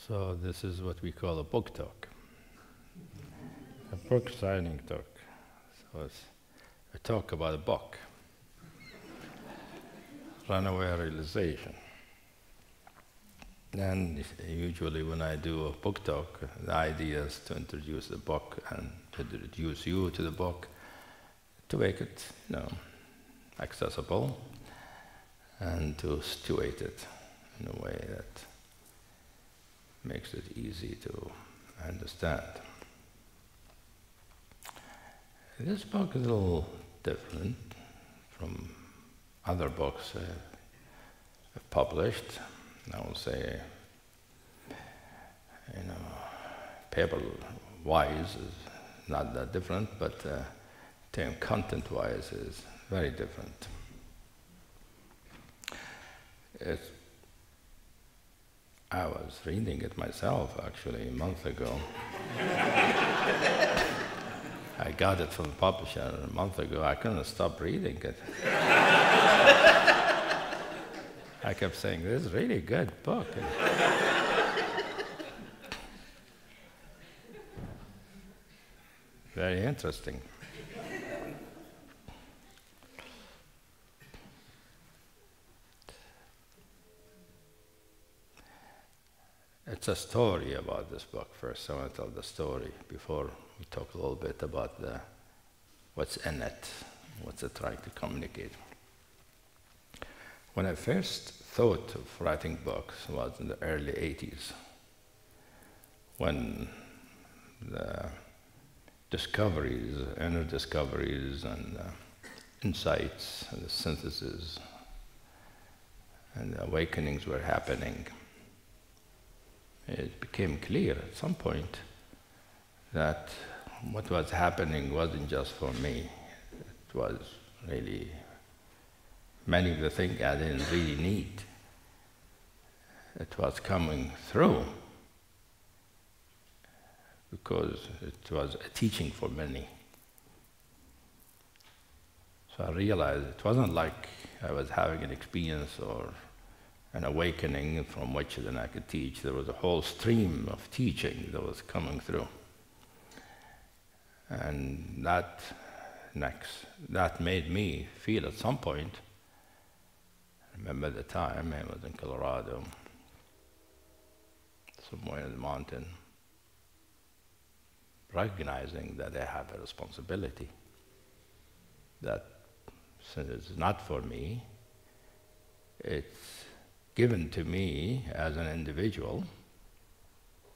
So this is what we call a book talk, a book signing talk. So it's a talk about a book, Runaway Realization. And usually when I do a book talk, the idea is to introduce the book and to introduce you to the book, to make it, accessible, and to situate it in a way that makes it easy to understand. This book is a little different from other books I've published. I will say, paper-wise is not that different, but content-wise is very different. I was reading it myself, actually, a month ago. I got it from the publisher a month ago. I couldn't stop reading it. I kept saying, this is a really good book. Very interesting. It's a story about this book first. I want to tell the story before we talk a little bit about what's in it, what's it trying to communicate. When I first thought of writing books was in the early 80s, when the discoveries, inner discoveries and insights and the synthesis and the awakenings were happening. It became clear at some point that what was happening wasn't just for me. It was really many of the things I didn't really need. It was coming through because it was a teaching for many. So I realized it wasn't like I was having an experience or an awakening from which then I could teach. There was a whole stream of teaching that was coming through. And that made me feel at some point, I remember the time I was in Colorado, somewhere in the mountain, recognizing that I have a responsibility, that since it's not for me, it's given to me as an individual,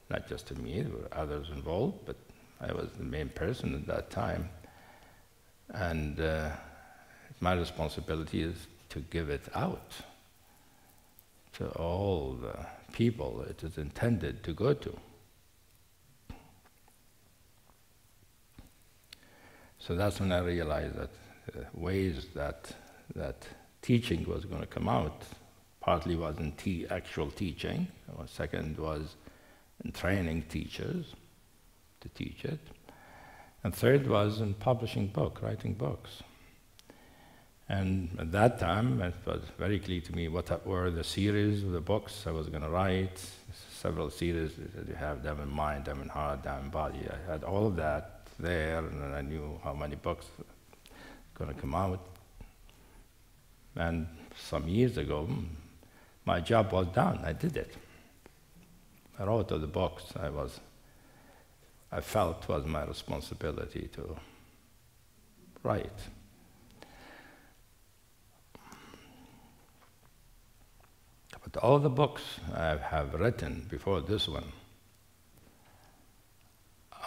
not just to me, there were others involved, but I was the main person at that time. And my responsibility is to give it out to all the people it is intended to go to. So that's when I realized that ways that teaching was going to come out, partly was in actual teaching, or second was in training teachers to teach it, and third was in publishing books, writing books. And at that time, it was very clear to me what were the series of the books I was going to write, several series, you have them in mind, them in heart, them in body. I had all of that there, and I knew how many books were going to come out. And some years ago, my job was done. I did it. I wrote all the books I felt was my responsibility to write. But all the books I have written before this one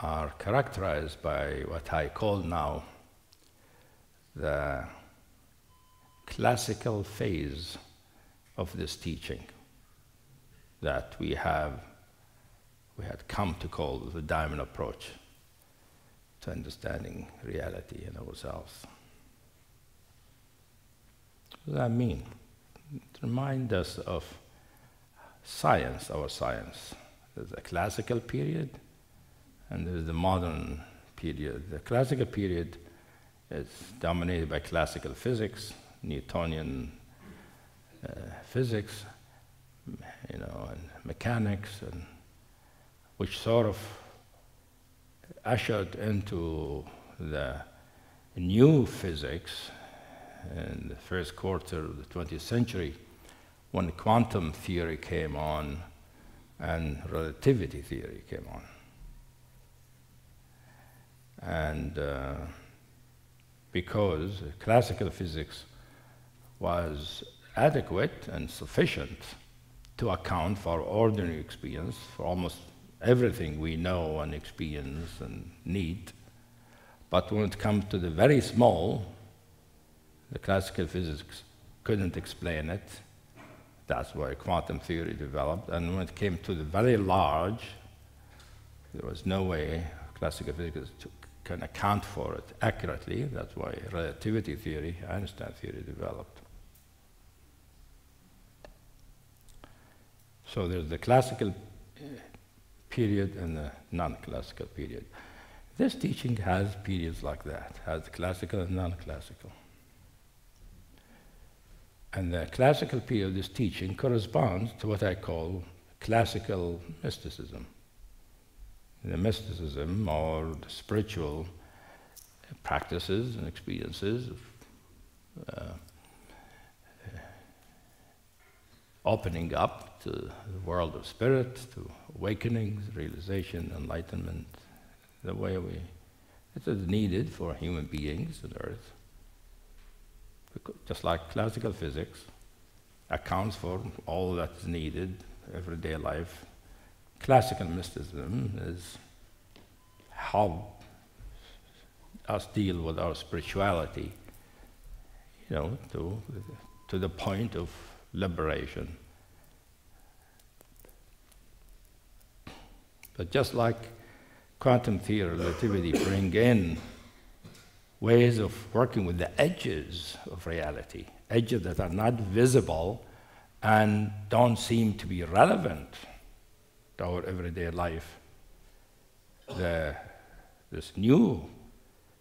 are characterized by what I call now the classical phase of this teaching that we had come to call the diamond approach to understanding reality and ourselves. What does that mean? It reminds us of science, our science. There's a classical period and there's the modern period. The classical period is dominated by classical physics, Newtonian physics, and mechanics and which sort of ushered into the new physics in the first quarter of the 20th century, when quantum theory came on and relativity theory came on. And because classical physics was adequate and sufficient to account for ordinary experience, for almost everything we know and experience and need. But when it comes to the very small, the classical physics couldn't explain it. That's why quantum theory developed. And when it came to the very large, there was no way classical physics can account for it accurately. That's why relativity theory, Einstein theory developed. So there's the classical period and the non-classical period. This teaching has periods like that, has classical and non-classical. And the classical period of this teaching corresponds to what I call classical mysticism. The mysticism, or the spiritual practices and experiences of opening up to the world of spirit, to awakenings, realization, enlightenment, the way it is needed for human beings on earth. Because just like classical physics accounts for all that's needed, everyday life, classical mysticism is how us deal with our spirituality, you know, to the point of liberation. But just like quantum theory, relativity bring in ways of working with the edges of reality, edges that are not visible and don't seem to be relevant to our everyday life. This new,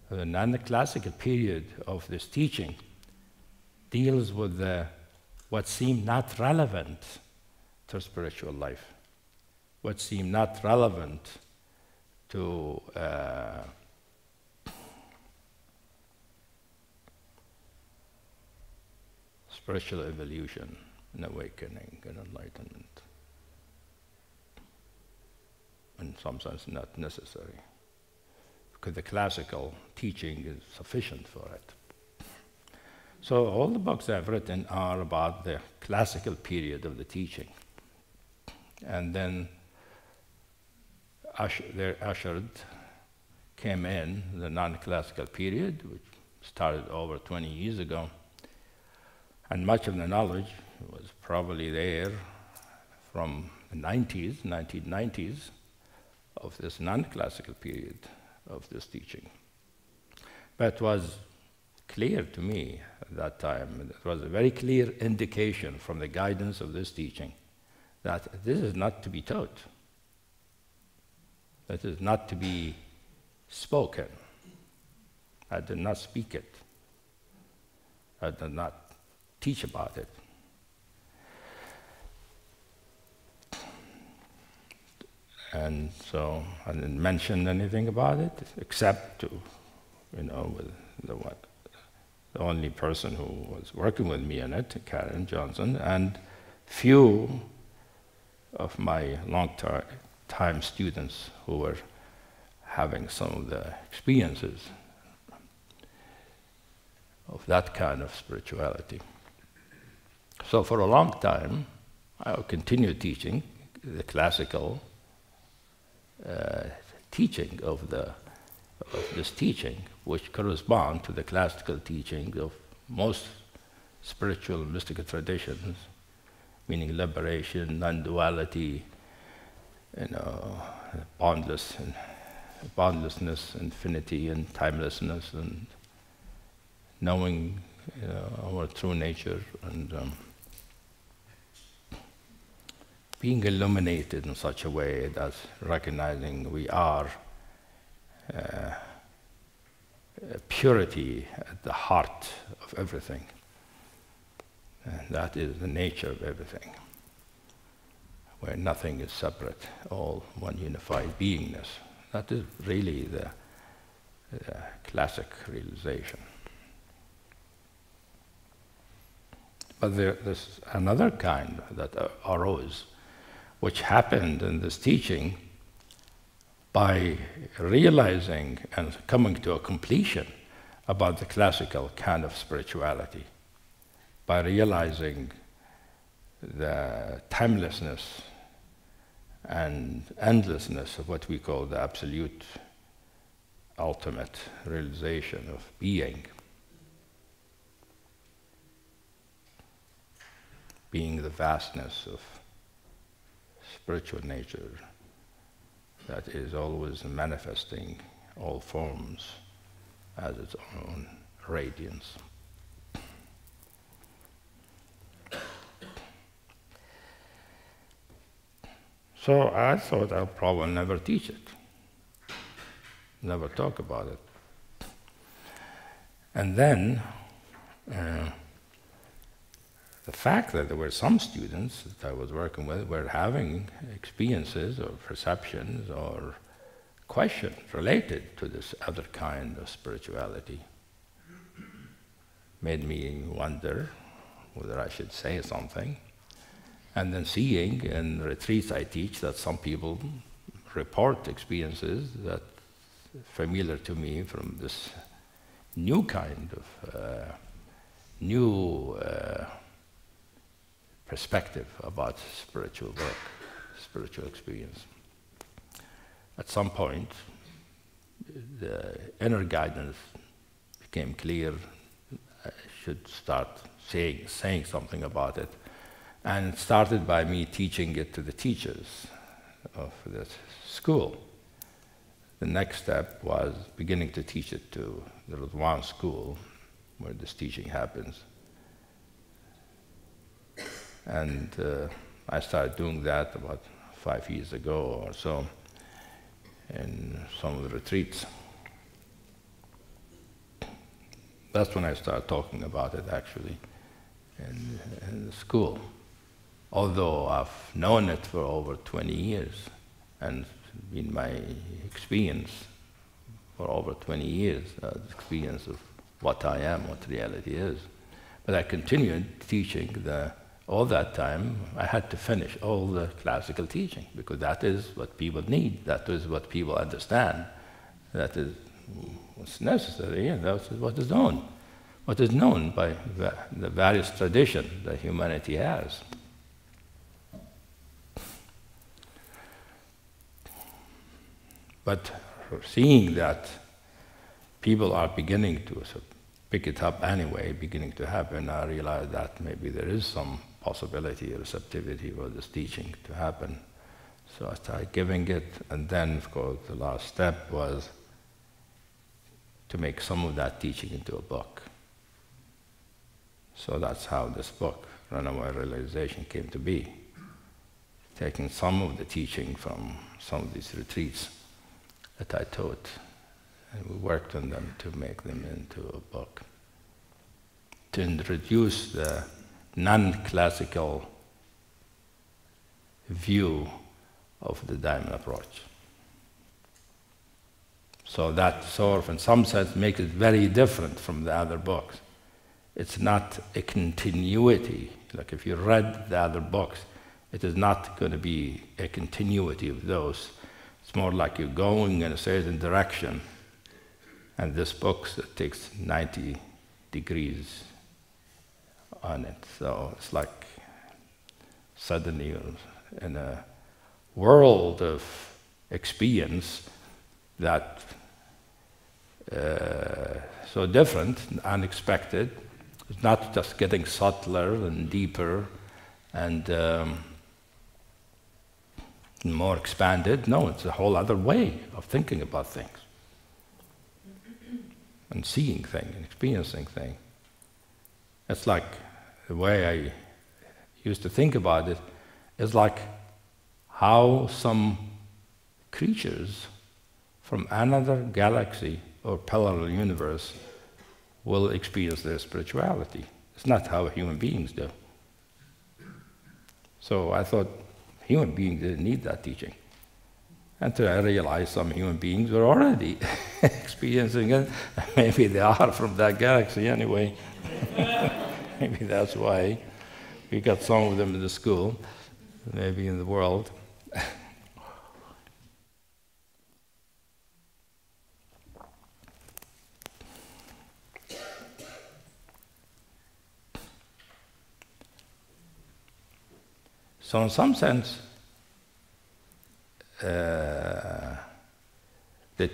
the non-classical period of this teaching deals with what seemed not relevant to spiritual life, what seemed not relevant to spiritual evolution and awakening and enlightenment. In some sense, not necessary, because the classical teaching is sufficient for it. So all the books I've written are about the classical period of the teaching. And then ushered came in the non-classical period, which started over 20 years ago. And much of the knowledge was probably there from the 1990s, of this non-classical period of this teaching. But it was clear to me at that time, it was a very clear indication from the guidance of this teaching that this is not to be taught. That is not to be spoken. I did not speak it. I did not teach about it. And so I didn't mention anything about it, except to, you know, with the only person who was working with me on it, Karen Johnson, and few of my long-time students who were having some of the experiences of that kind of spirituality. So for a long time, I continued teaching the classical teaching of this teaching, which correspond to the classical teaching of most spiritual mystical traditions, meaning liberation, non-duality, you know, boundlessness, infinity, and timelessness, and knowing, you know, our true nature, and being illuminated in such a way that recognizing we are purity at the heart of everything. And that is the nature of everything. where nothing is separate, all one unified beingness. That is really the classic realization. But there's another kind that arose, which happened in this teaching by realizing and coming to a completion about the classical kind of spirituality, by realizing the timelessness and endlessness of what we call the absolute ultimate realization of being the vastness of spiritual nature that is always manifesting all forms as its own radiance. So I thought I'll probably never teach it, never talk about it. And then the fact that there were some students that I was working with were having experiences or perceptions or questions related to this other kind of spirituality made me wonder whether I should say something. And then seeing in retreats I teach that some people report experiences that are familiar to me from this new kind of perspective about spiritual work, spiritual experience. At some point, the inner guidance became clear. I should start saying something about it. And it started by me teaching it to the teachers of this school. The next step was beginning to teach it to, there was one school where this teaching happens. And I started doing that about 5 years ago or so in some of the retreats. That's when I started talking about it actually in the school. Although I've known it for over 20 years and been my experience for over 20 years, the experience of what I am, what reality is. But I continued teaching all that time. I had to finish all the classical teaching because that is what people need, that is what people understand, that is what's necessary, and that is what is known by the various traditions that humanity has. But seeing that people are beginning to sort of pick it up anyway, beginning to happen, I realized that maybe there is some possibility, receptivity for this teaching to happen. So I started giving it, and then, of course, the last step was to make some of that teaching into a book. So that's how this book, Runaway Realization, came to be. Taking some of the teaching from some of these retreats that I taught, and we worked on them to make them into a book, to introduce the non-classical view of the diamond approach. So that sort of, in some sense, makes it very different from the other books. It's not a continuity. Like if you read the other books, it is not going to be a continuity of those. It's more like you're going in a certain direction, and this book takes 90 degrees on it. So it's like suddenly you're in a world of experience that so different, unexpected. It's not just getting subtler and deeper and more expanded. No, it's a whole other way of thinking about things and seeing things and experiencing things. It's like the way I used to think about it is like how some creatures from another galaxy or parallel universe will experience their spirituality. It's not how human beings do. So I thought, Human beings didn't need that teaching. Until I realized some human beings were already experiencing it. Maybe they are from that galaxy anyway. Maybe that's why we got some of them in the school, maybe in the world. So in some sense, the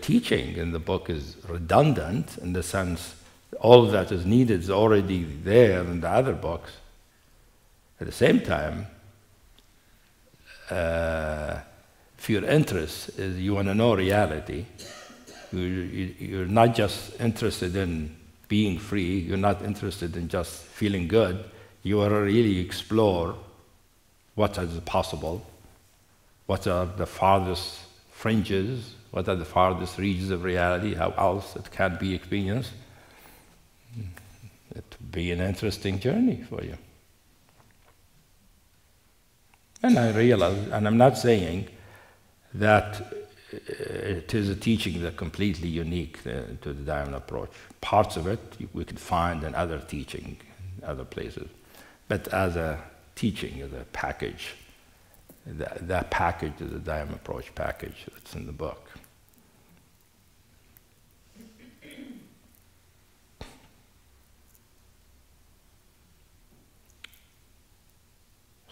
teaching in the book is redundant in the sense all that is needed is already there in the other books. At the same time, if your interest is you want to know reality, you're not just interested in being free, you're not interested in just feeling good, you want to really explore what is possible, what are the farthest fringes, what are the farthest regions of reality, how else it can be experienced. It would be an interesting journey for you. And I realize, and I'm not saying that it is a teaching that's completely unique to the diamond approach. Parts of it we could find in other teaching, other places. But as a teaching, as a package, that package is the diamond approach package that's in the book.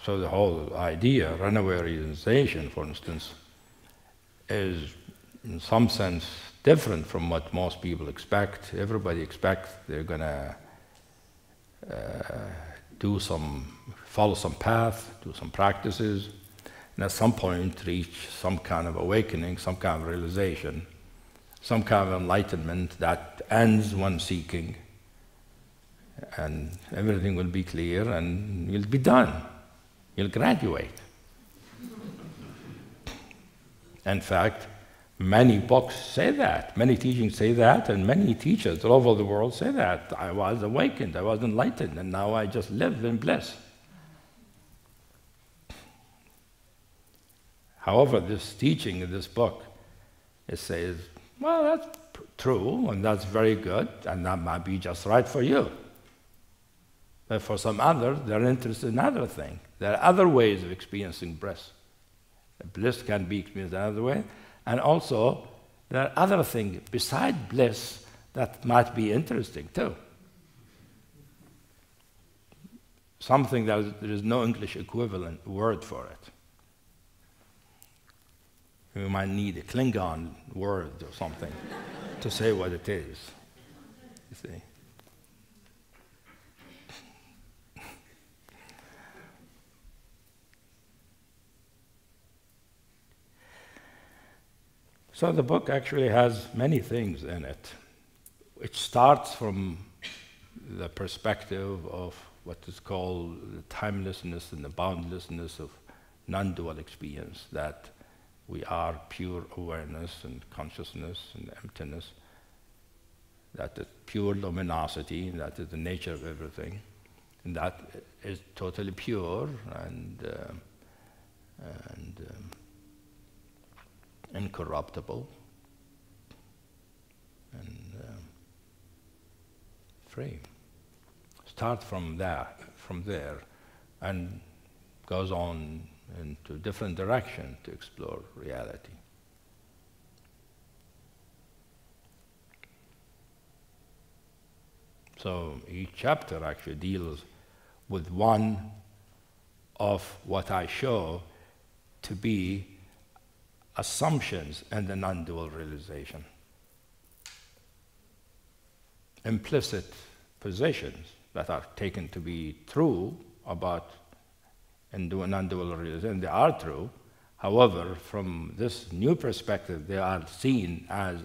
So the whole idea, runaway realization, for instance, is in some sense different from what most people expect. Everybody expects they're going to follow some path, do some practices, and at some point reach some kind of awakening, some kind of realization, some kind of enlightenment that ends one seeking, and everything will be clear and you'll be done. You'll graduate. In fact, many books say that, many teachings say that, and many teachers all over the world say that. I was awakened, I was enlightened, and now I just live in bliss. However, this teaching in this book, it says, well, that's true, and that's very good, and that might be just right for you. But for some others, they're interested in other things. There are other ways of experiencing bliss. Bliss can be experienced another way, and also there are other things besides bliss that might be interesting too. Something that there is no English equivalent word for it. We might need a Klingon word or something to say what it is, you see. So the book actually has many things in it. It starts from the perspective of what is called the timelessness and the boundlessness of non-dual experience, that we are pure awareness and consciousness and emptiness, that is pure luminosity, that is the nature of everything, and that is totally pure and incorruptible and free. Start from there, and goes on into different direction to explore reality. So each chapter actually deals with one of what I show to be assumptions in the non-dual realization. Implicit positions that are taken to be true about non-dual realization, they are true. However, from this new perspective, they are seen as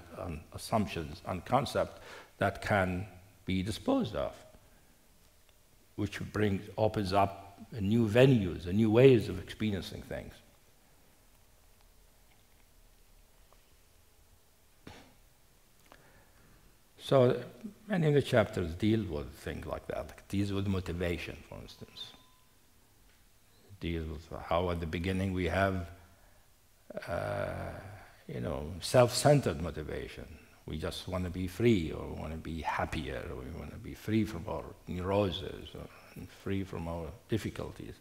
assumptions and concepts that can be disposed of, which opens up new venues and new ways of experiencing things. So many of the chapters deal with things like that, like deals with motivation, for instance. deals with how at the beginning we have, self-centered motivation. We just want to be free, or want to be happier, or we want to be free from our neuroses, or free from our difficulties.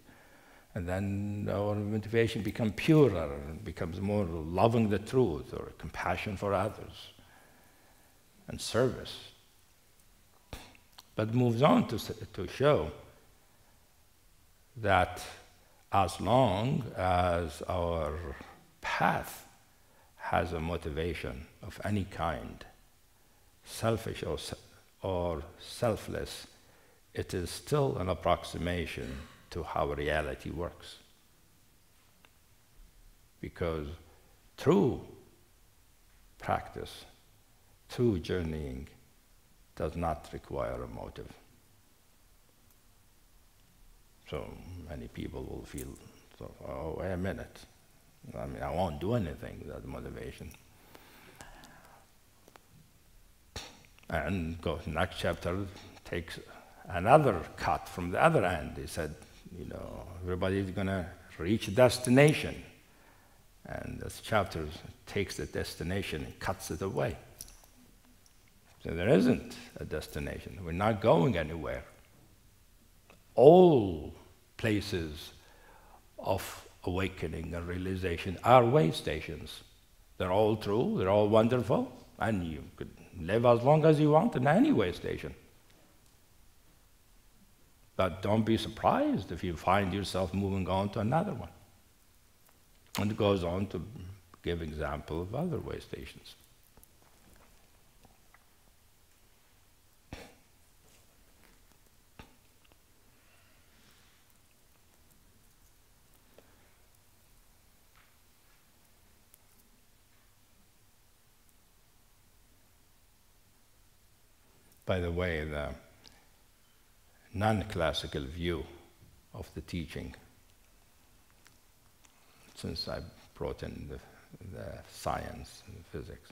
And then our motivation becomes purer, and becomes more loving the truth, or compassion for others, and service. But moves on to show that as long as our path has a motivation of any kind, selfish or selfless, it is still an approximation to how reality works. Because true practice, true journeying, does not require a motive. So many people will feel, oh, wait a minute, I won't do anything without motivation. And next chapter takes another cut from the other end. He said, everybody's going to reach a destination. And this chapter takes the destination and cuts it away. So there isn't a destination. We're not going anywhere. All places of awakening and realization are way stations. They're all true, they're all wonderful, and you could live as long as you want in any way station. But don't be surprised if you find yourself moving on to another one. And it goes on to give example of other way stations. By the way, the non-classical view of the teaching, since I brought in the science and physics,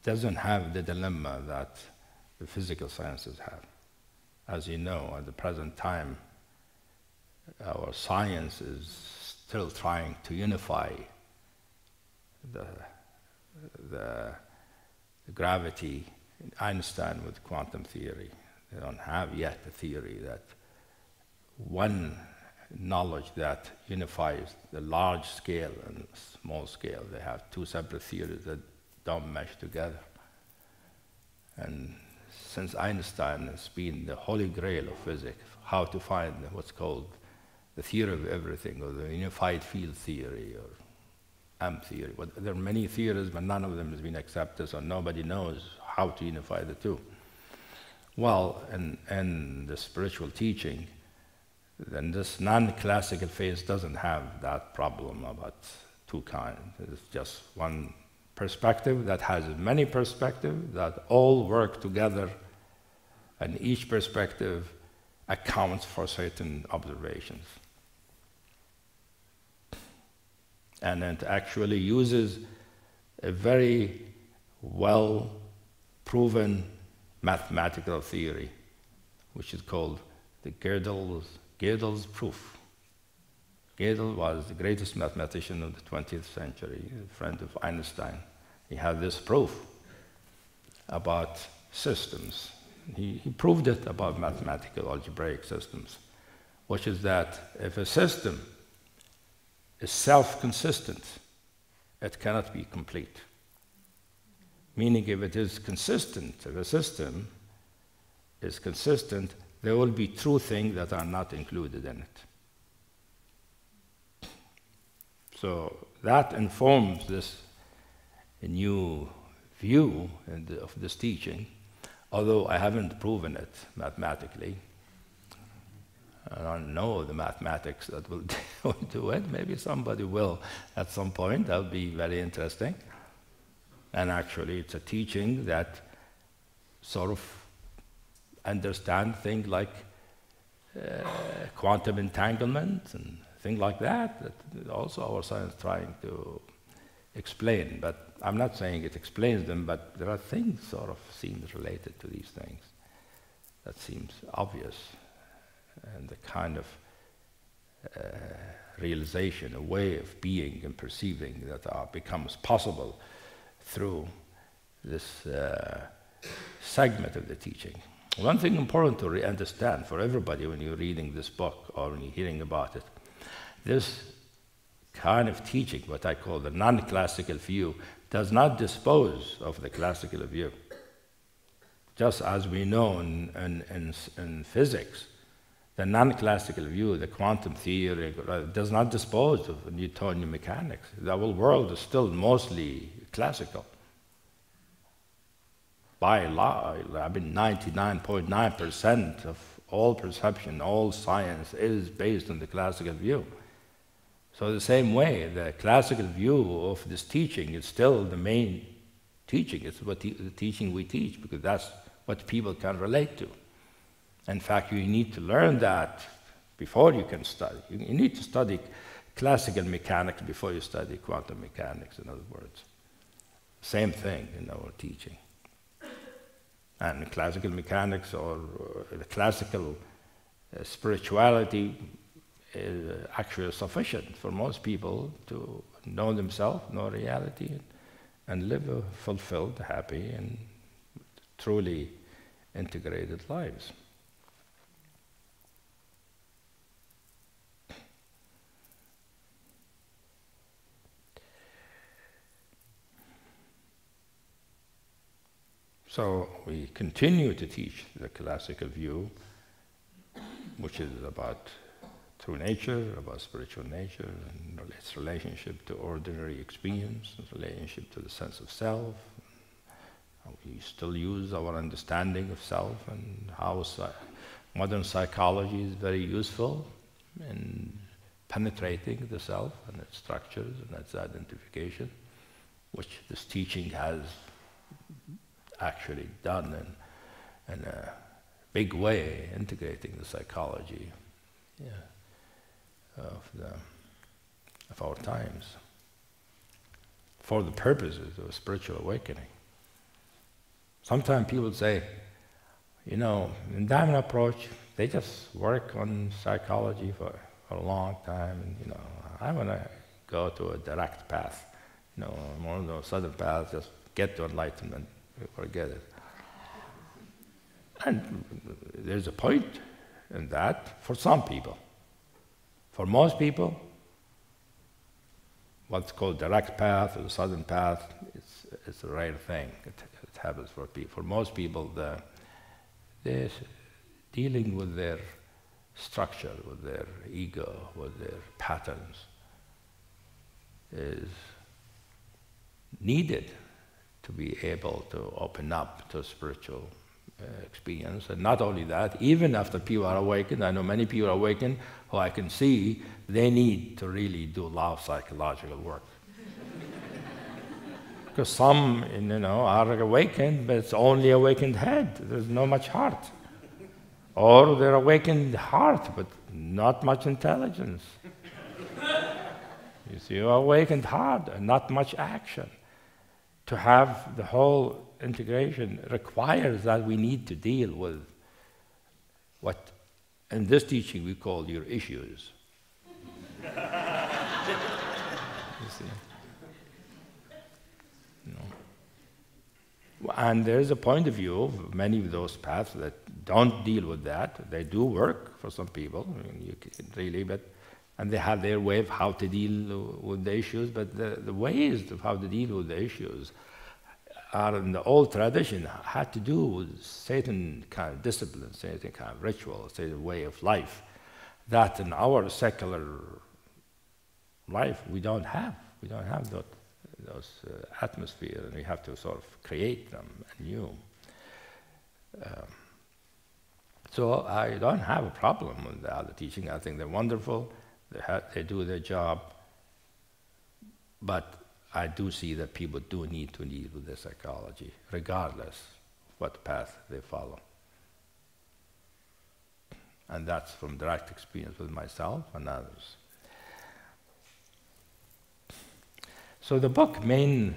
doesn't have the dilemma that the physical sciences have. As you know, at the present time, our science is still trying to unify the gravity, Einstein with quantum theory. They don't have yet a theory that one knowledge that unifies the large scale and small scale. They have two separate theories that don't mesh together. And since Einstein has been the holy grail of physics, how to find what's called the theory of everything, or the unified field theory, or M theory. There are many theories, but none of them has been accepted, so nobody knows how to unify the two. Well, in the spiritual teaching, then this non-classical phase doesn't have that problem about two kinds. It's just one perspective that has many perspectives that all work together, and each perspective accounts for certain observations. And it actually uses a very well-proven mathematical theory, which is called the Gödel's proof. Gödel was the greatest mathematician of the 20th century, a friend of Einstein. He had this proof about systems. He proved it about mathematical algebraic systems, which is that if a system is self-consistent, it cannot be complete. Meaning, if it is consistent, if a system is consistent, there will be true things that are not included in it. So that informs this new view of this teaching, although I haven't proven it mathematically. I don't know the mathematics that will do it. Maybe somebody will at some point. That would be very interesting. And actually, it's a teaching that sort of understand things like quantum entanglement and things like that also our science is trying to explain. But I'm not saying it explains them, but there are things sort of seems related to these things that seems obvious, and the kind of realization, a way of being and perceiving that becomes possible through this segment of the teaching. One thing important to understand for everybody when you're reading this book or when you're hearing about it, this kind of teaching, what I call the non-classical view, does not dispose of the classical view. Just as we know in physics, the non-classical view, the quantum theory, does not dispose of Newtonian mechanics. The whole world is still mostly classical. By law, I mean 99.9% of all perception, all science is based on the classical view. So the same way, the classical view of this teaching is still the main teaching. It's what the teaching we teach, because that's what people can relate to. In fact, you need to learn that before you can study. You need to study classical mechanics before you study quantum mechanics, in other words. Same thing in our teaching. And classical mechanics or the classical spirituality is actually sufficient for most people to know themselves, know reality, and live a fulfilled, happy, and truly integrated lives. So we continue to teach the classical view, which is about true nature, about spiritual nature, and its relationship to ordinary experience, its relationship to the sense of self. We still use our understanding of self, and how modern psychology is very useful in penetrating the self and its structures and its identification, which this teaching has actually done in a big way, integrating the psychology of our times for the purposes of spiritual awakening. Sometimes people say, you know, in Diamond approach, they just work on psychology for a long time, and you know, I want to go to a direct path, you know, more of those southern paths, just get to enlightenment. Forget it. And there's a point in that for some people. For most people, what's called direct path or the southern path is a rare thing. It happens for people. For most people, they're dealing with their structure, with their ego, with their patterns, is needed to be able to open up to spiritual experience. And not only that, even after people are awakened, I know many people are awakened who I can see, they need to really do a lot of psychological work. Because some, you know, are awakened, but it's only awakened head. There's not much heart. Or they're awakened heart, but not much intelligence. You see, awakened heart and not much action. To have the whole integration requires that we need to deal with what in this teaching we call your issues. You see? No. And there's a point of view of many of those paths that don't deal with that. They do work for some people, I mean, you can really, and they have their way of how to deal with the issues, but the ways of how to deal with the issues are in the old tradition had to do with certain kind of discipline, certain kind of ritual, certain way of life that in our secular life we don't have. We don't have those atmosphere, and we have to sort of create them anew. So I don't have a problem with the other teaching. I think they're wonderful. They do their job, but I do see that people do need to deal with their psychology, regardless of what path they follow. And that's from direct experience with myself and others. So the book's main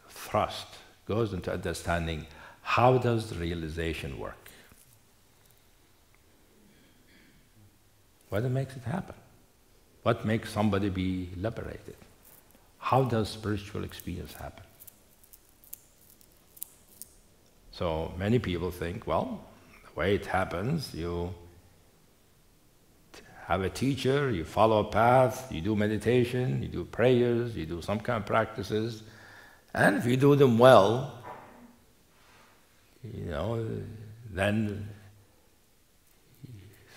thrust goes into understanding how does realization work? What makes it happen? What makes somebody be liberated? How does spiritual experience happen? So many people think, well, the way it happens, you have a teacher, you follow a path, you do meditation, you do prayers, you do some kind of practices, and if you do them well, then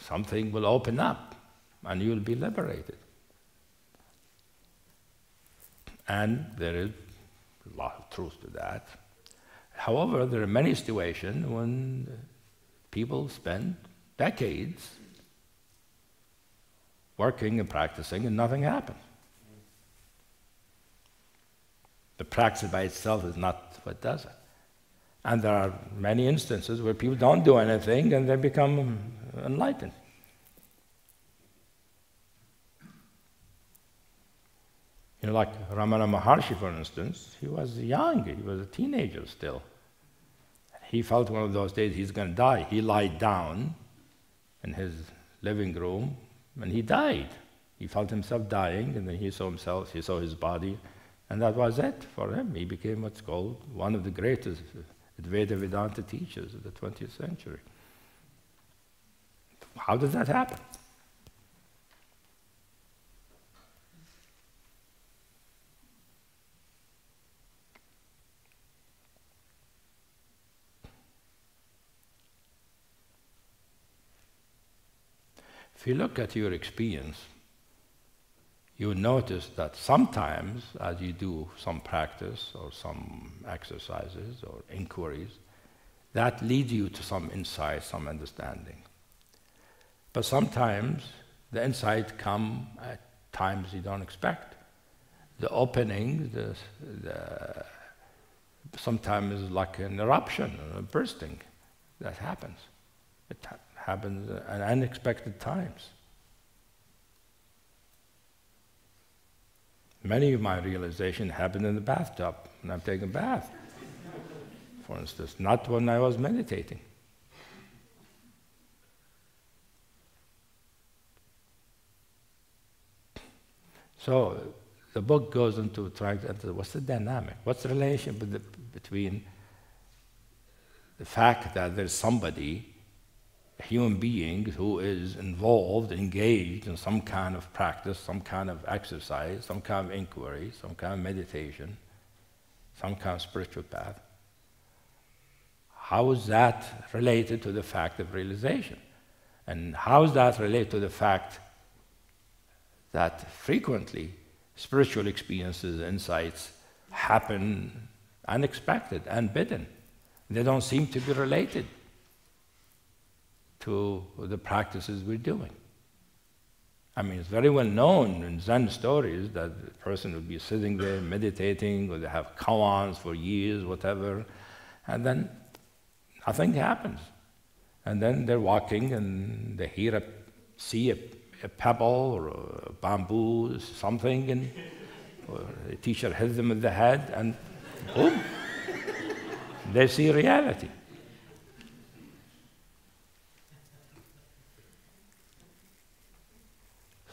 something will open up and you'll be liberated. And there is a lot of truth to that. However, there are many situations when people spend decades working and practicing and nothing happens. The practice by itself is not what does it. And there are many instances where people don't do anything and they become enlightened. Like Ramana Maharshi, for instance, he was young, he was a teenager still. He felt one of those days he's going to die. He lied down in his living room and he died. He felt himself dying, and then he saw himself, he saw his body, and that was it for him. He became what's called one of the greatest Advaita Vedanta teachers of the 20th century. How does that happen? If you look at your experience, you will notice that sometimes as you do some practice or some exercises or inquiries, that leads you to some insight, some understanding. But sometimes the insight come at times you don't expect. The opening, sometimes is like an eruption or a bursting that happens. It happens at unexpected times. Many of my realization happened in the bathtub when I'm taking a bath, for instance, not when I was meditating. So the book goes into trying to enter what's the dynamic, what's the relation between the fact that there's somebody, a human being, who is involved, engaged in some kind of practice, some kind of exercise, some kind of inquiry, some kind of meditation, some kind of spiritual path. How is that related to the fact of realization? And how is that related to the fact that frequently spiritual experiences, insights happen unexpected, unbidden? They don't seem to be related to the practices we're doing. I mean, it's very well known in Zen stories that the person would be sitting there meditating, or they have koans for years, whatever, and then nothing happens. And then they're walking and they see a pebble or a bamboo, something, and the teacher hits them in the head, and boom, they see reality.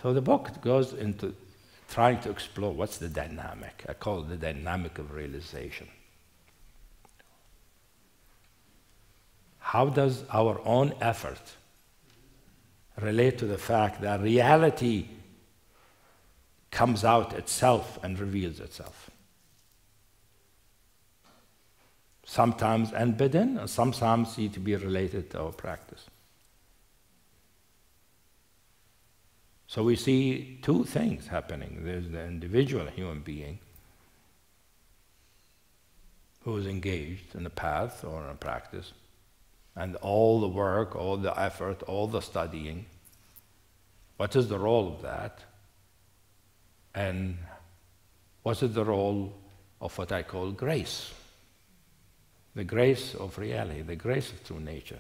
So the book goes into trying to explore what's the dynamic. I call it the dynamic of realization. How does our own effort relate to the fact that reality comes out itself and reveals itself? Sometimes unbidden, and sometimes need to be related to our practice. So we see two things happening. There's the individual human being who is engaged in a path or in a practice, and all the work, all the effort, all the studying. What is the role of that? And what is the role of what I call grace? The grace of reality, the grace of true nature.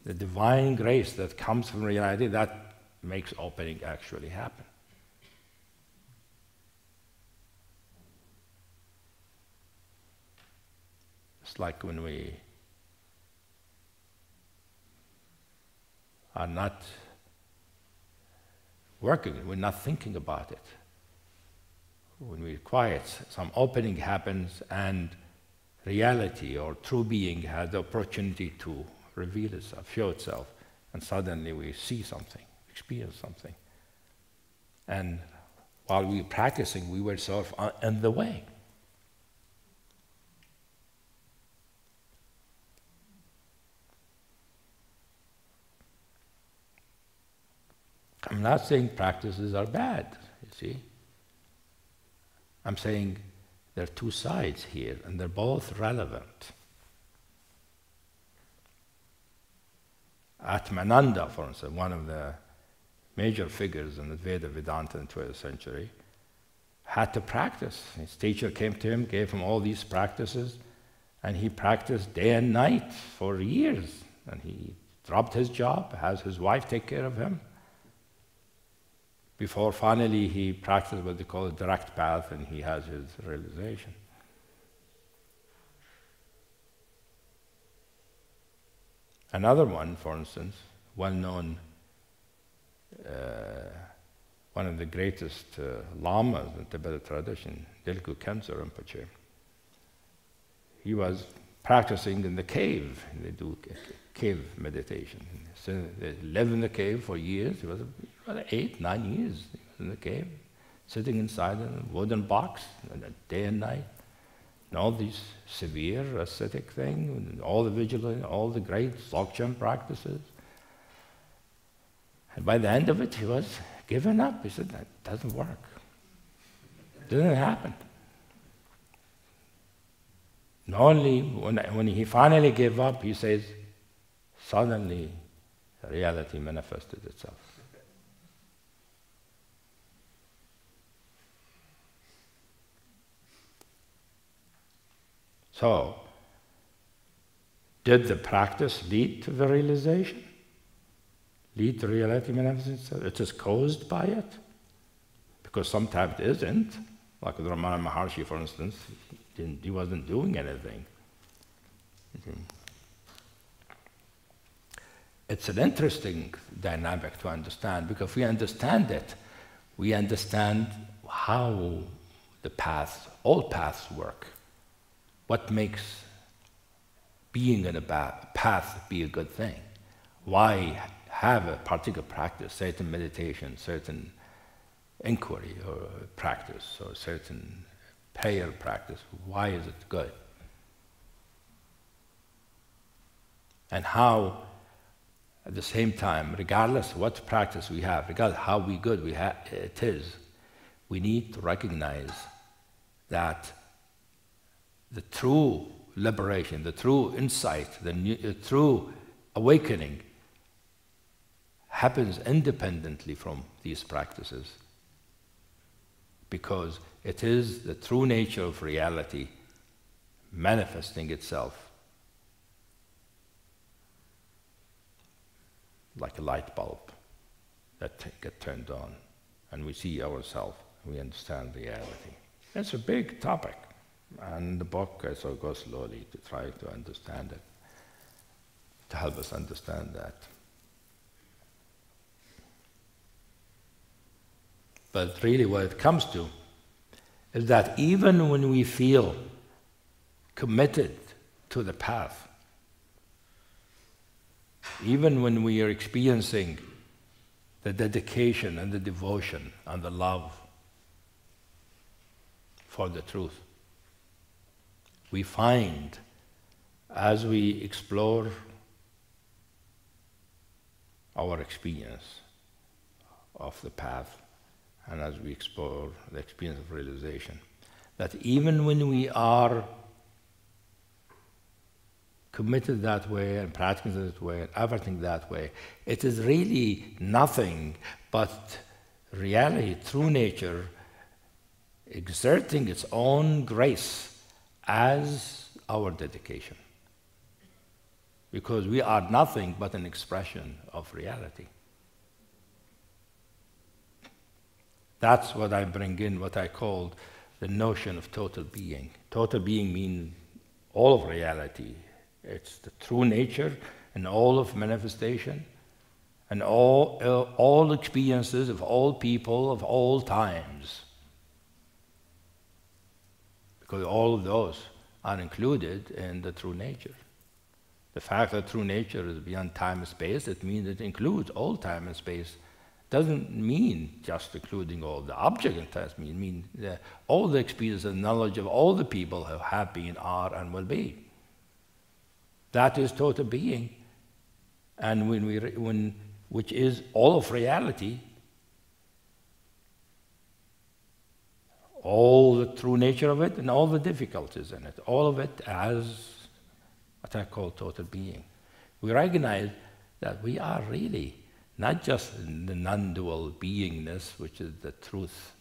The divine grace that comes from reality that makes opening actually happen. It's like when we are not working, we're not thinking about it. When we're quiet, some opening happens and reality or true being has the opportunity to reveal itself, show itself, and suddenly we see something, experience something. And while we were practicing, we were sort of in the way. I'm not saying practices are bad, you see. I'm saying there are two sides here, and they're both relevant. Atmananda, for instance, one of the major figures in the Vedanta in the 12th century, had to practice. His teacher came to him, gave him all these practices, and he practiced day and night for years. And he dropped his job, has his wife take care of him, before finally he practiced what they call a direct path, and he has his realization. Another one, for instance, well-known, one of the greatest Lamas in Tibetan tradition, Dilku Khyentse Rinpoche. He was practicing in the cave. They do cave meditation. So they lived in the cave for years. He was 8, 9 years in the cave, sitting inside a wooden box day and night. And all these severe ascetic things, all the vigilance, all the great Dzogchen practices. And by the end of it, he was given up. He said, that doesn't work. It didn't happen. And only when he finally gave up, he says, suddenly reality manifested itself. So, did the practice lead to the realization? Lead to reality manifesting itself? It is caused by it? Because sometimes it isn't. Like the Ramana Maharshi, for instance, he wasn't doing anything. It's an interesting dynamic to understand, because if we understand it, we understand how the paths, all paths work. What makes being in a path be a good thing? Why have a particular practice, certain meditation, certain inquiry or practice, or certain prayer practice? Why is it good? And how, at the same time, regardless of what practice we have, regardless of how good it is, we need to recognize that the true liberation, the true insight, the true awakening happens independently from these practices, because it is the true nature of reality manifesting itself like a light bulb that gets turned on, and we see ourselves, we understand reality. It's a big topic. And the book, I sort of go slowly to try to understand it, to help us understand that. But really what it comes to is that even when we feel committed to the path, even when we are experiencing the dedication and the devotion and the love for the truth, we find, as we explore our experience of the path, and as we explore the experience of realization, that even when we are committed that way and practicing that way and everything that way, it is really nothing but reality, true nature, exerting its own grace as our dedication. Because we are nothing but an expression of reality. That's what I bring in, what I call the notion of total being. Total being means all of reality. It's the true nature and all of manifestation, and all experiences of all people of all times. Because all of those are included in the true nature. The fact that true nature is beyond time and space, it means it includes all time and space. Doesn't mean just including all the object in time. It means all the experience and knowledge of all the people who have been, are, and will be. That is total being. And which is all of reality, all the true nature of it and all the difficulties in it, all of it as what I call total being. We recognize that we are really not just the non-dual beingness, which is the truth,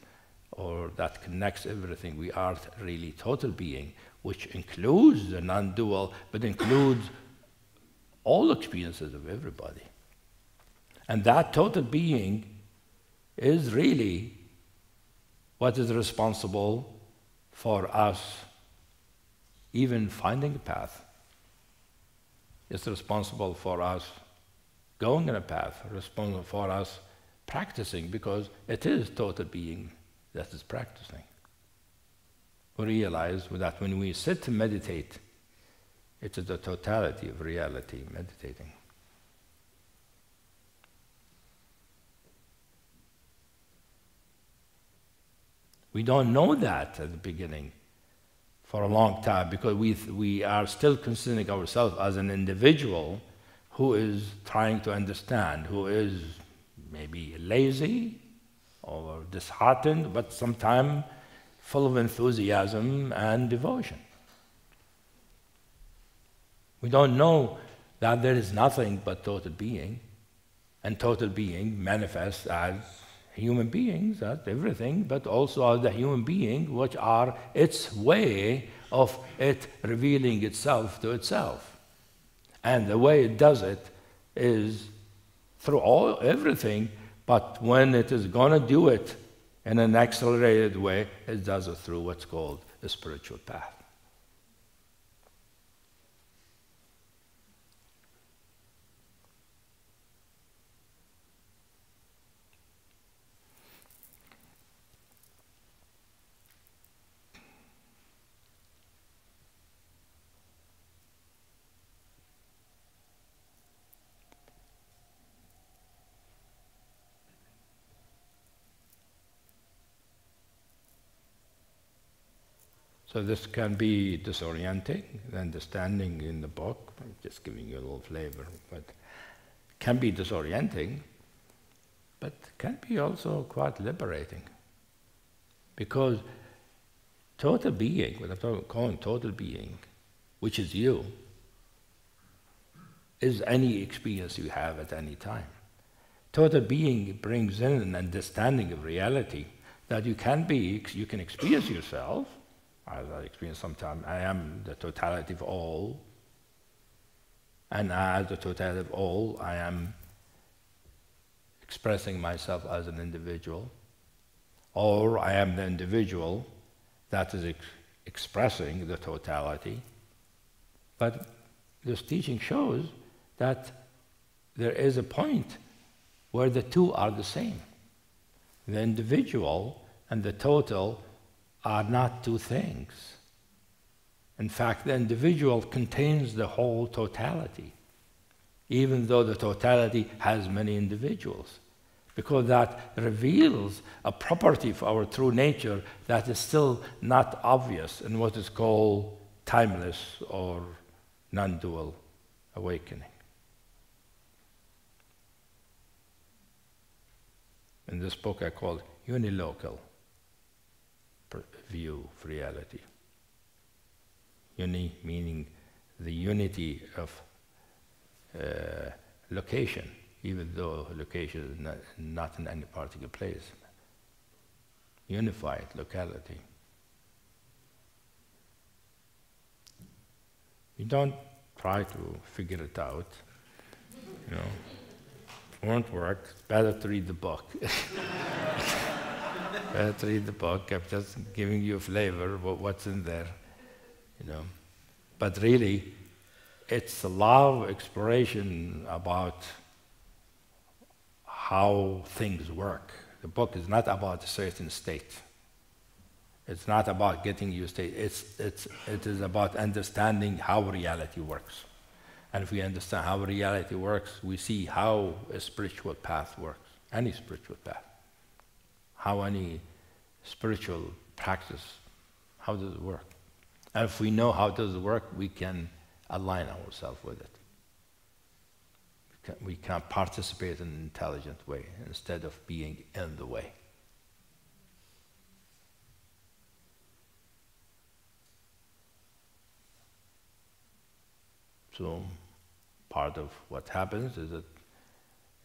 or that connects everything. We are really total being, which includes the non-dual, but includes all experiences of everybody. And that total being is really what is responsible for us even finding a path. It's responsible for us going in a path, responsible for us practicing, because it is total being that is practicing. We realize that when we sit to meditate, it is the totality of reality meditating. We don't know that at the beginning for a long time, because we are still considering ourselves as an individual who is trying to understand, who is maybe lazy or disheartened, but sometimes full of enthusiasm and devotion. We don't know that there is nothing but total being, and total being manifests as human beings, as everything, but also as the human being, which are its way of it revealing itself to itself. And the way it does it is through everything, but when it is going to do it in an accelerated way, it does it through what's called the spiritual path. So this can be disorienting, the understanding in the book, I'm just giving you a little flavor, but can be disorienting, but can be also quite liberating. Because total being, what I'm calling total being, which is you, is any experience you have at any time. Total being brings in an understanding of reality that you can experience yourself. As I experience sometimes, I am the totality of all, and as the totality of all, I am expressing myself as an individual, or I am the individual that is expressing the totality. But this teaching shows that there is a point where the two are the same. The individual and the total are not two things. In fact, the individual contains the whole totality, even though the totality has many individuals, because that reveals a property of our true nature that is still not obvious in what is called timeless or non-dual awakening. In this book I call unilocal view of reality. Uni meaning the unity of location, even though location is not in any particular place. Unified locality. You don't try to figure it out, you know. It won't work. It's better to read the book. Better to read the book. I'm just giving you a flavor of what's in there, you know. But really, it's a lot of exploration about how things work. The book is not about a certain state. It's not about getting your state. It is about understanding how reality works. And if we understand how reality works, we see how a spiritual path works, any spiritual path. How any spiritual practice, how does it work? And if we know how does it work, we can align ourselves with it. We can participate in an intelligent way instead of being in the way. So part of what happens is that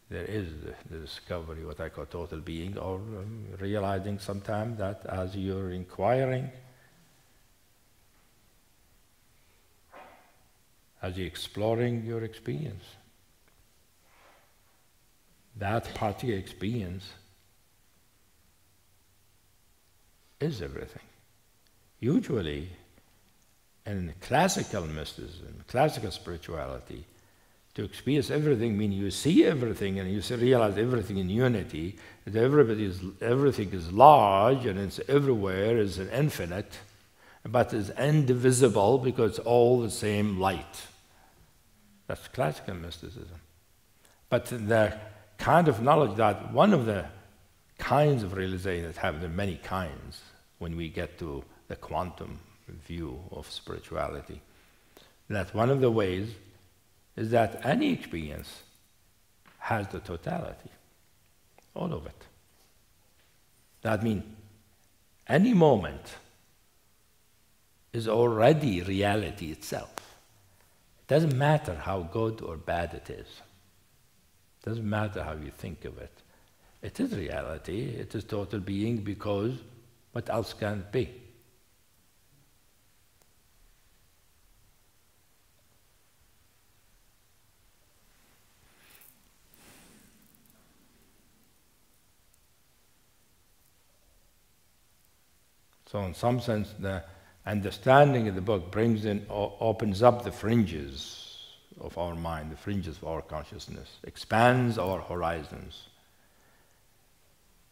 there is the discovery, what I call total being, or realizing sometimes that as you're inquiring, as you're exploring your experience, that particular experience is everything. Usually, in classical mysticism, classical spirituality, to experience everything means you see everything and you realize everything in unity, that everything is large and it's everywhere, is an infinite, but is indivisible because it's all the same light. That's classical mysticism. But the kind of knowledge that one of the kinds of realization that have, there are many kinds when we get to the quantum view of spirituality, that one of the ways is that any experience has the totality, all of it. That means any moment is already reality itself. It doesn't matter how good or bad it is. It doesn't matter how you think of it. It is reality, it is total being, because what else can it be? So in some sense, the understanding of the book brings in, opens up the fringes of our mind, the fringes of our consciousness, expands our horizons,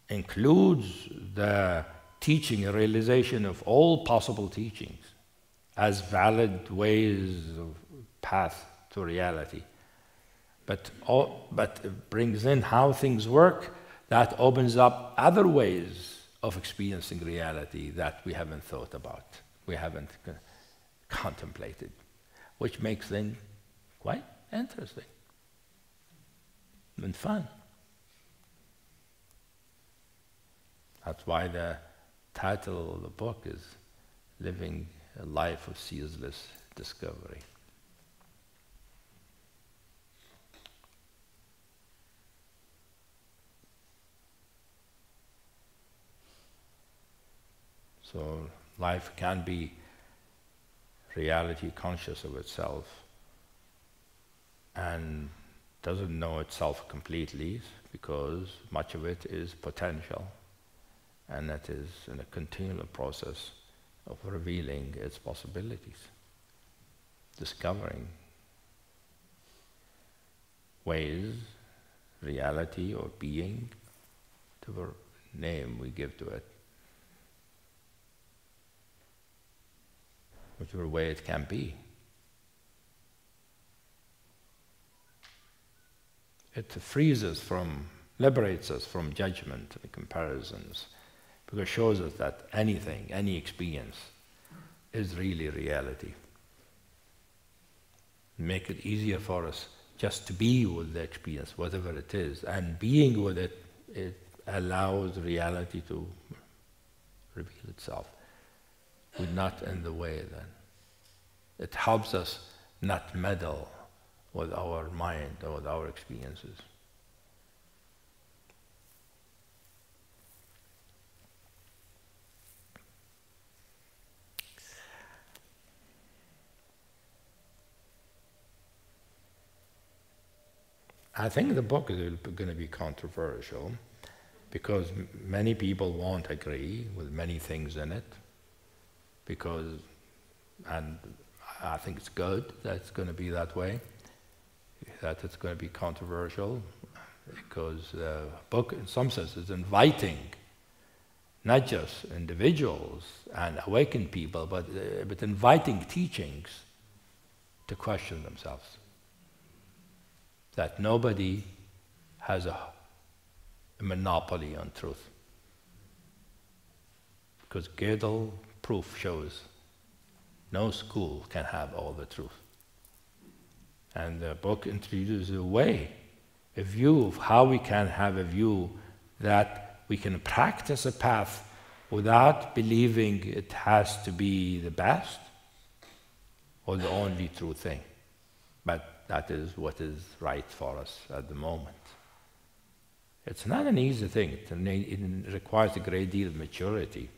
includes the teaching and realization of all possible teachings as valid ways of path to reality. But it brings in how things work, that opens up other ways of experiencing reality that we haven't thought about, we haven't contemplated, which makes things quite interesting and fun. That's why the title of the book is Living a Life of Ceaseless Discovery. So life can be reality conscious of itself and doesn't know itself completely, because much of it is potential, and it is in a continual process of revealing its possibilities, discovering ways, reality or being, to the name we give to it, whichever way it can be. It frees us from, liberates us from judgment and comparisons, because it shows us that anything, any experience is really reality. Make it easier for us just to be with the experience, whatever it is, and being with it, it allows reality to reveal itself. We're not in the way then. It helps us not meddle with our mind or with our experiences. I think the book is going to be controversial, because many people won't agree with many things in it, and I think it's good that it's going to be that way, that it's going to be controversial. because the book, in some sense, is inviting not just individuals and awakened people, but inviting teachings to question themselves. That nobody has a monopoly on truth. Because Gödel proof shows no school can have all the truth. And the book introduces a way, a view of how we can have a view that we can practice a path without believing it has to be the best or the only true thing. But that is what is right for us at the moment. It's not an easy thing. It requires a great deal of maturity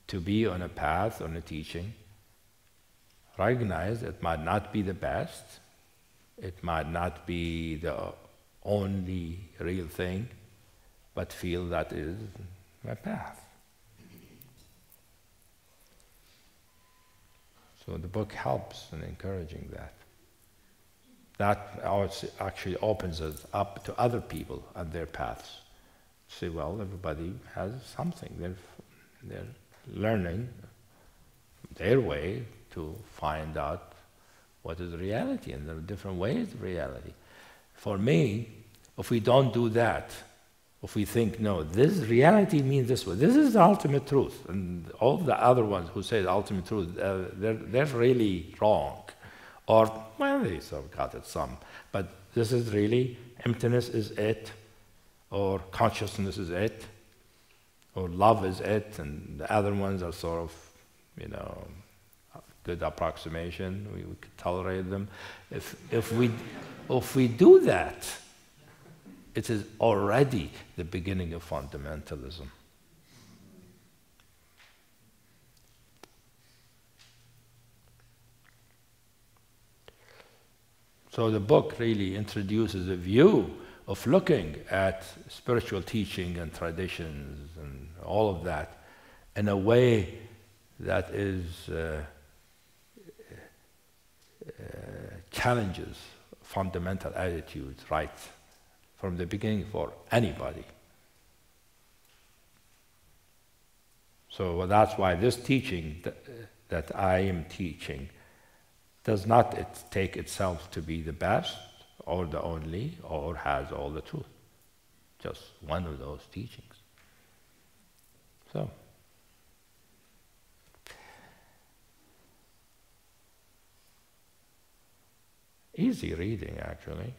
to be on a path, on a teaching, recognize it might not be the best, it might not be the only real thing, but feel that is my path. So the book helps in encouraging that. That actually opens us up to other people and their paths. See, well, everybody has something. They're learning their way to find out what is reality, and there are different ways of reality. For me, if we don't do that, if we think, no, this reality means this way, this is the ultimate truth, and all the other ones who say the ultimate truth, they're really wrong. Or, well, they sort of got it some, but this is really, emptiness is it, or consciousness is it, or love is it, and the other ones are sort of, good approximation, we could tolerate them. If we do that, it is already the beginning of fundamentalism. So the book really introduces a view of looking at spiritual teaching and traditions and all of that in a way that is challenges fundamental attitudes right from the beginning for anybody. So that's why this teaching that I am teaching does not take itself to be the best or the only or has all the truth. Just one of those teachings. So, easy reading, actually.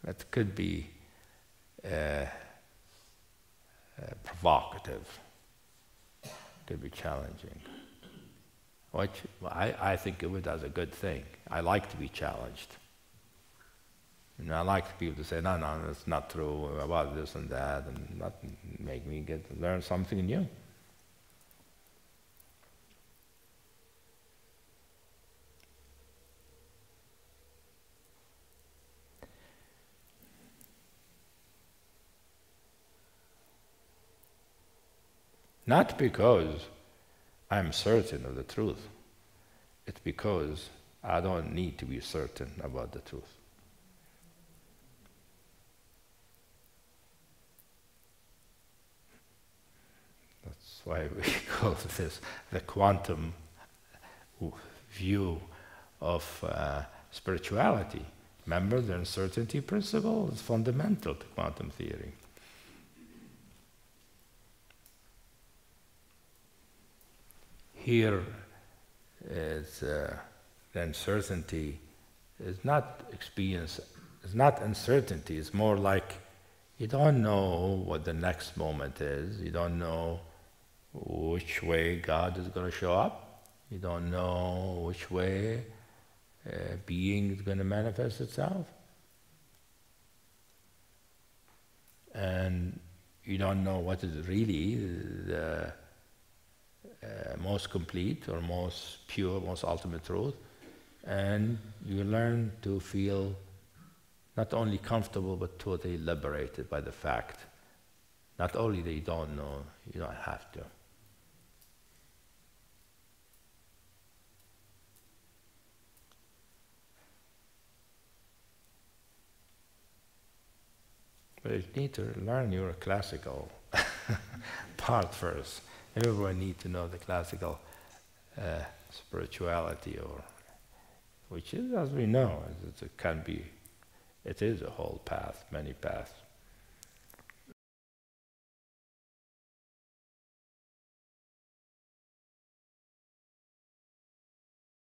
That could be provocative, could be challenging, which I think of it as a good thing. I like to be challenged. I like people to say, no, that's not true about this and that, and not make me learn something new. Not because I'm certain of the truth. It's because I don't need to be certain about the truth. That's why we call this the quantum view of spirituality. Remember, the uncertainty principle is fundamental to quantum theory. Here is the uncertainty is not experience, it's not uncertainty, it's more like you don't know what the next moment is, you don't know which way God is going to show up, you don't know which way being is going to manifest itself, and you don't know what is really the most complete or most pure, most ultimate truth, and you learn to feel not only comfortable but totally liberated by the fact not only that you don't know, you don't have to. But you need to learn your classical part first. Everyone needs to know the classical spirituality, or which is, as we know, it can be. It is a whole path, many paths.